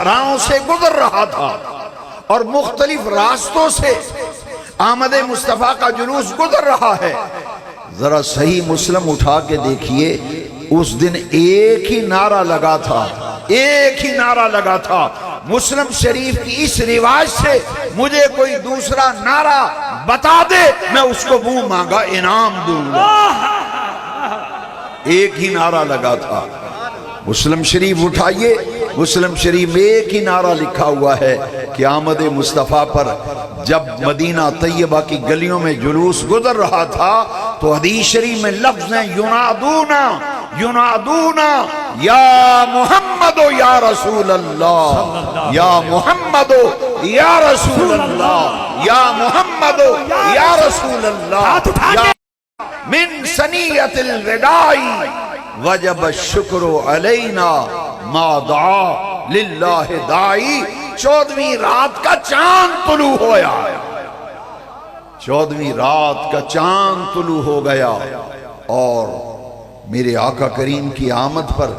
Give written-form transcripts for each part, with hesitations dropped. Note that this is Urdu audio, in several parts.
صحراؤں سے گزر رہا تھا اور مختلف راستوں سے آمد مصطفیٰ کا جلوس گزر رہا ہے۔ ذرا صحیح مسلم اٹھا کے دیکھیے، اس دن ایک ہی نعرہ لگا تھا، ایک ہی نعرہ لگا تھا۔ مسلم شریف کی اس رواج سے مجھے کوئی دوسرا نعرہ بتا دے، میں اس کو منہ مانگا انعام دوں گا۔ ایک ہی نعرہ لگا تھا۔ مسلم شریف اٹھائیے، مسلم شریف میں ایک ہی نعرہ لکھا ہوا ہے کہ آمد مصطفیٰ پر جب مدینہ طیبہ کی گلیوں میں جلوس گزر رہا تھا تو حدیث شریف میں لفظ ہیں ینادونا ینادونا یا محمد یا رسول اللہ، یا محمد یا رسول اللہ، یا محمد یا رسول اللہ، یا من سنیت الوداعی وجب الشکر علینا ما دعا للہ داعی۔ 14ویں رات کا چاند طلوع ہویا، 14ویں رات کا چاند طلوع ہو گیا اور میرے آقا کریم کی آمد پر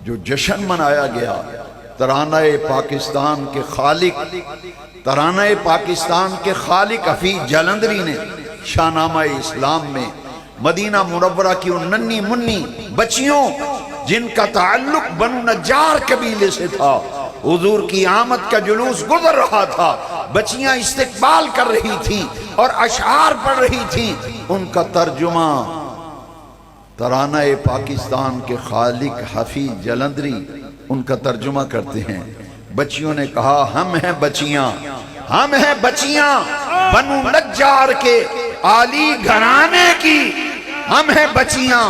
جو جشن منایا گیا، ترانہ پاکستان کے خالق، ترانہ پاکستان کے خالق حفیظ جلندری نے شاہنامہ اسلام میں مدینہ منورہ کی ان ننھی منی بچیوں جن کا تعلق بنو نجار قبیلے سے تھا، حضور کی آمد کا جلوس گزر رہا تھا، بچیاں استقبال کر رہی تھیں اور اشعار پڑھ رہی تھیں، ان کا ترجمہ ترانہ پاکستان کے خالق حفیظ جلندری ان کا ترجمہ کرتے ہیں۔ بچیوں نے کہا ہم ہیں بچیاں، ہم ہیں بچیاں بنو نجار کے عالی گھرانے کی، ہم ہیں بچیاں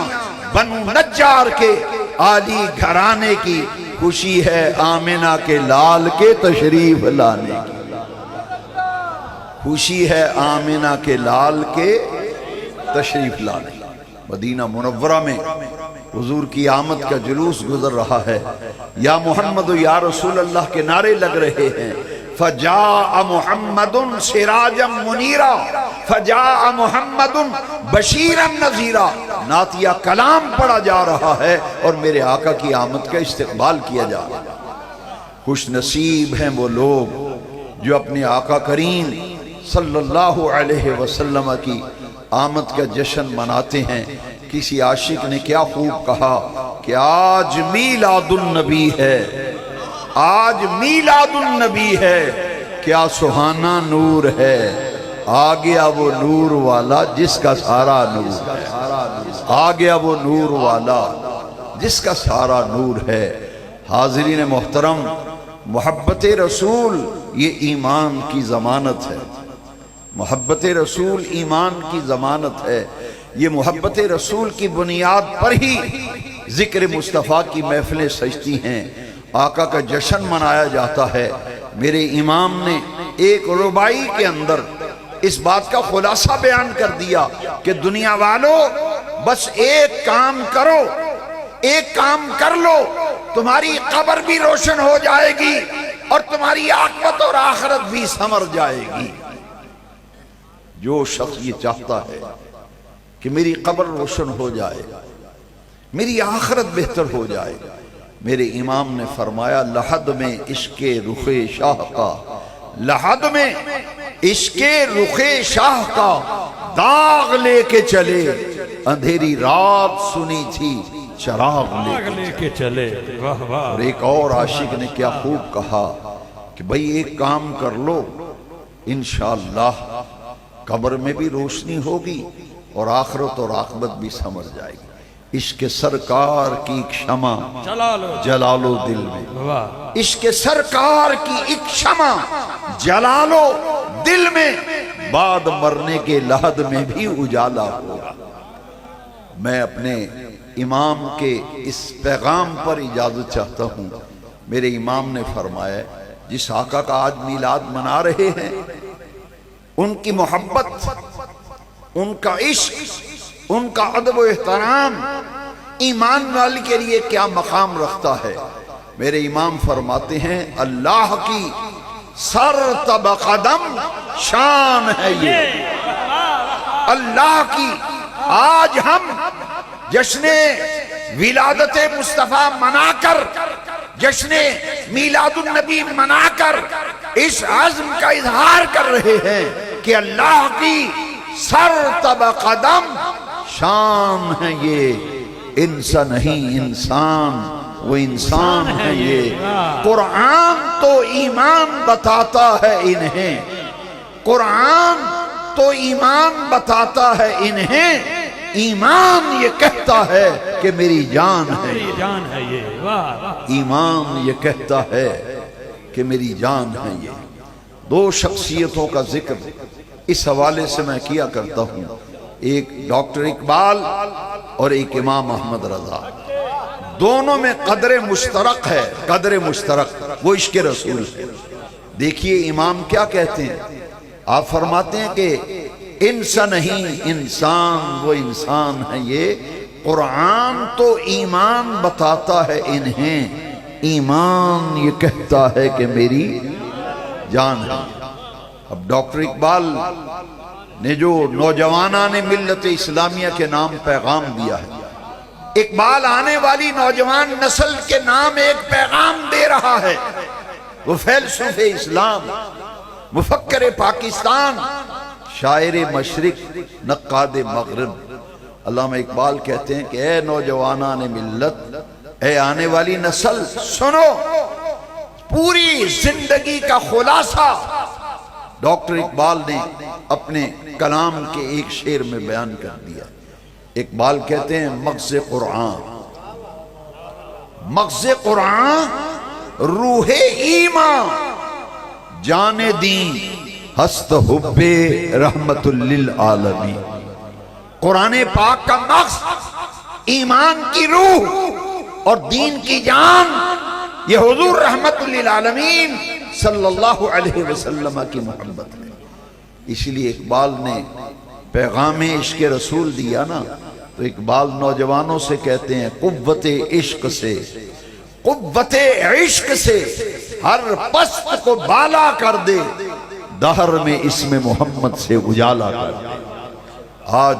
بنو نجار کے عالی گھرانے کی، خوشی ہے آمنہ کے لال کے تشریف لانے کی، خوشی ہے آمنہ کے لال کے تشریف لانے کی۔ مدینہ منورہ میں حضور کی آمد کا جلوس گزر رہا ہے، یا محمد یا رسول اللہ کے نعرے لگ رہے ہیں۔ فجاء محمد سراجا منیرا، فجاء محمد بشیرا نذیرا، نعتیہ کلام پڑھا جا رہا ہے اور میرے آقا کی آمد کا استقبال کیا جا رہا ہے۔ خوش نصیب ہیں وہ لوگ جو اپنے آقا کریم صلی اللہ علیہ وسلم کی آمد کا جشن مناتے ہیں۔ کسی عاشق نے کیا خوب کہا کہ آج میلاد النبی ہے، آج میلاد النبی ہے، کیا سہانا نور ہے، آ گیا وہ نور والا جس کا سارا نور ہے، آ گیا وہ نور والا جس کا سارا نور ہے۔ حاضرین محترم، محبت رسول یہ ایمان کی ضمانت ہے، محبت رسول ایمان کی ضمانت ہے۔ یہ محبت رسول کی بنیاد پر ہی ذکر مصطفیٰ کی محفلیں سجتی ہیں، آقا کا جشن منایا جاتا ہے۔ میرے امام نے ایک ربائی کے اندر اس بات کا خلاصہ بیان کر دیا کہ دنیا والوں بس ایک کام کرو، ایک کام کر لو، تمہاری قبر بھی روشن ہو جائے گی اور تمہاری عاقبت اور آخرت بھی سنور جائے گی۔ جو شخص یہ چاہتا ہے کہ میری قبر روشن ہو جائے، میری آخرت بہتر ہو جائے، میرے امام نے فرمایا لحد میں عشق رخ شاہ کا، لحد میں عشق رخ شاہ کا داغ لے کے چلے، اندھیری رات سنی تھی چراغ لے کے چلے۔ اور ایک اور عاشق نے کیا خوب کہا کہ بھئی ایک کام کر لو، انشاءاللہ قبر میں بھی روشنی ہوگی اور آخرت اور عاقبت بھی سمجھ جائے گی۔ عشق سرکار کی ایک شمع جلالو دل میں، عشق سرکار کی ایک شمع جلالو دل میں، بعد مرنے کے لحد میں بھی اجالا ہوگا۔ میں اپنے امام کے اس پیغام پر اجازت چاہتا ہوں۔ میرے امام نے فرمایا جس آقا کا آج میلاد منا رہے ہیں، ان کی محبت، ان کا عشق، ان کا ادب و احترام ایمان والے کے لیے کیا مقام رکھتا ہے۔ میرے امام فرماتے ہیں اللہ کی سر تب قدم شان ہے یہ، اللہ کی آج ہم جشن ولادت مصطفیٰ منا کر جشن میلاد النبی منا کر اس عزم کا اظہار کر رہے ہیں کہ اللہ کی سرتب قدم شان ہے یہ، انسان نہیں انسان، وہ انسان ہے یہ۔ قرآن تو ایمان بتاتا ہے انہیں، قرآن تو ایمان بتاتا ہے انہیں، ایمان یہ کہتا ہے کہ میری جان ہے، ایمان یہ کہتا ہے کہ میری جان ہے یہ۔ دو شخصیتوں کا ذکر اس حوالے سے میں کیا کرتا ہوں، ایک ڈاکٹر اقبال اور ایک امام احمد رضا۔ دونوں میں قدر مشترک ہے، قدر مشترک، وہ عشق رسول ہے۔ دیکھیے امام کیا کہتے ہیں، آپ فرماتے ہیں کہ انسان نہیں انسان، وہ انسان ہے یہ، قرآن تو ایمان بتاتا ہے انہیں، ایمان یہ کہتا ہے کہ میری جان ہے۔ اب ڈاکٹر اقبال نے جو نوجوانان ملت اسلامیہ کے نام پیغام دیا ہے، اقبال آنے والی نوجوان نسل کے نام ایک پیغام دے رہا ہے۔ وہ فیلسوف اسلام، مفکر پاکستان، شاعر مشرق، نقاد مغرب، علامہ اقبال کہتے ہیں کہ اے نوجوانان ملت، اے آنے والی نسل، سنو، پوری زندگی کا خلاصہ ڈاکٹر اقبال نے اپنے کلام کے ایک شعر میں بیان کر دیا۔ اقبال کہتے ہیں مغز قرآن، مغز قرآن روح ایمان، جان دین ہست حب رحمت للعالمین۔ قرآن پاک کا مغز ایمان کی روح اور دین کی جان، یہ حضور رحمت للعالمین صلی اللہ علیہ وسلم کی محبت ہے۔ اس لیے اقبال نے پیغام عشق رسول دیا نا، تو اقبال نوجوانوں سے کہتے ہیں قوت عشق سے، قوت عشق سے ہر پست کو بالا کر دے، دہر میں اسم محمد سے اجالا کر دے۔ آج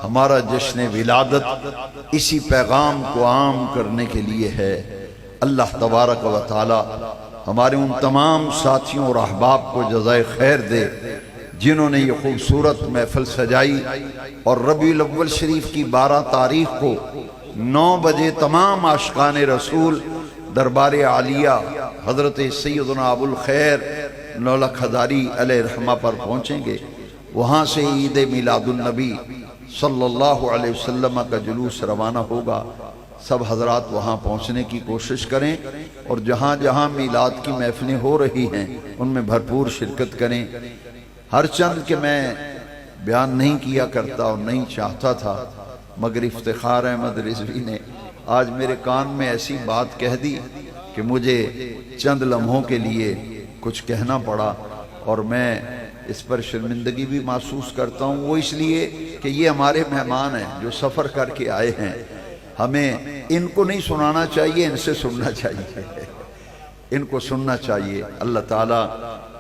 ہمارا جشن ولادت اسی پیغام کو عام کرنے کے لیے ہے۔ اللہ تبارک و تعالی ہمارے ان تمام ساتھیوں اور احباب کو جزائے خیر دے جنہوں نے یہ خوبصورت محفل سجائی، اور ربیع الاول شریف کی 12 تاریخ کو 9 بجے تمام عاشقان رسول دربار عالیہ حضرت سیدنا ابو الخیر نولک ہزاری علیہ رحمہ پر پہنچیں گے۔ وہاں سے عید میلاد النبی صلی اللہ علیہ وسلم کا جلوس روانہ ہوگا۔ سب حضرات وہاں پہنچنے کی کوشش کریں، اور جہاں جہاں میلاد کی محفلیں ہو رہی ہیں ان میں بھرپور شرکت کریں۔ ہر چند کہ میں بیان نہیں کیا کرتا اور نہیں چاہتا تھا، مگر افتخار احمد رضوی نے آج میرے کان میں ایسی بات کہہ دی کہ مجھے چند لمحوں کے لیے کچھ کہنا پڑا، اور میں اس پر شرمندگی بھی محسوس کرتا ہوں۔ وہ اس لیے کہ یہ ہمارے مہمان ہیں جو سفر کر کے آئے ہیں، ہمیں ان کو نہیں سنانا چاہیے، ان سے سننا چاہیے، ان کو سننا چاہیے۔ اللہ تعالیٰ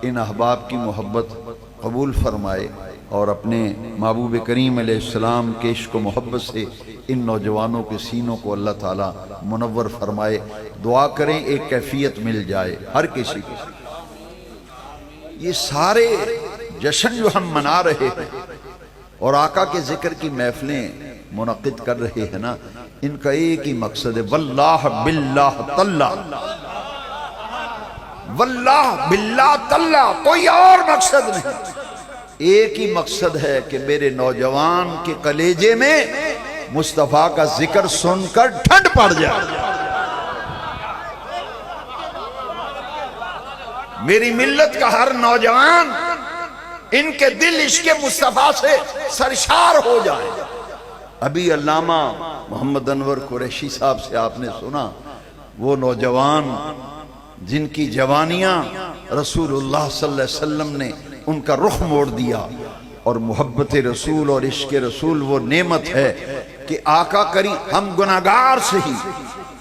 ان احباب کی محبت قبول فرمائے، اور اپنے محبوب کریم علیہ السلام کے عشق و محبت سے ان نوجوانوں کے سینوں کو اللہ تعالیٰ منور فرمائے۔ دعا کریں ایک کیفیت مل جائے ہر کسی کو۔ یہ سارے جشن جو ہم منا رہے ہیں اور آقا کے ذکر کی محفلیں منعقد کر رہے ہیں نا، ان کا ایک ہی مقصد ہے، واللہ باللہ تاللہ، واللہ باللہ تاللہ، کوئی اور مقصد نہیں۔ ایک ہی مقصد ہے کہ میرے نوجوان کے کلیجے میں مصطفیٰ کا ذکر سن کر ٹھنڈ پڑ جائے، میری ملت کا ہر نوجوان ان کے دل عشق مصطفیٰ سے سرشار ہو جائے۔ ابھی علامہ محمد انور قریشی صاحب سے آپ نے سنا، وہ نوجوان جن کی جوانیاں رسول اللہ صلی اللہ علیہ وسلم نے ان کا رخ موڑ دیا، اور محبت رسول اور عشق رسول وہ نعمت ہے کہ آقا کریم، ہم گناہگار سے ہی۔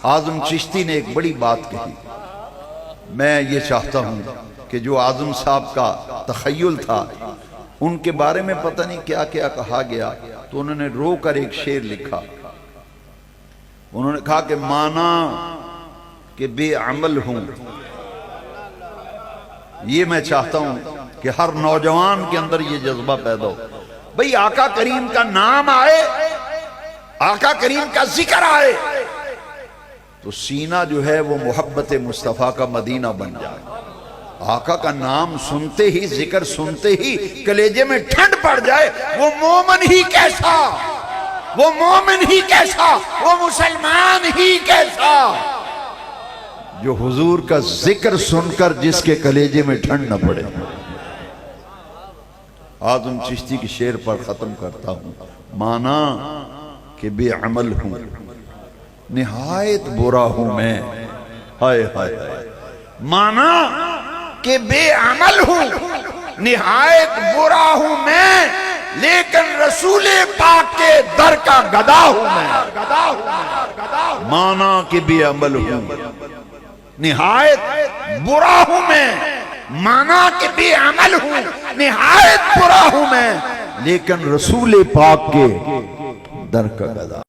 اعظم چشتی نے ایک بڑی بات کہی، میں یہ چاہتا ہوں کہ جو اعظم صاحب کا تخیل تھا، ان کے بارے میں پتہ نہیں کیا کیا کہا گیا، تو انہوں نے رو کر ایک شعر لکھا۔ انہوں نے کہا کہ مانا کہ بے عمل ہوں. یہ میں چاہتا ہوں کہ ہر نوجوان کے اندر یہ جذبہ پیدا ہو. بھئی آقا کریم کا نام آئے، آقا کریم کا ذکر آئے تو سینہ جو ہے وہ محبت مصطفیٰ کا مدینہ بن جائے. آقا کا نام سنتے ہی، ذکر سنتے ہی کلیجے میں ٹھنڈ پڑ جائے. وہ مومن ہی کیسا، وہ مومن ہی کیسا، وہ مسلمان ہی کیسا جو حضور کا ذکر سن کر جس کے کلیجے میں ٹھنڈ نہ پڑے. آدم چشتی کی شعر پر ختم کرتا ہوں. مانا کہ بے عمل ہوں، نہایت برا ہوں میں. ہائے ہائے ہائے. مانا کہ بے عمل ہوں، نہایت برا ہوں میں، لیکن رسول پاک کے در کا گدا ہوں میں. مانا کہ بے عمل ہوں، نہایت برا ہوں میں. مانا کہ بے عمل ہوں، نہایت برا ہوں میں، لیکن رسول پاک کے در کا گدا.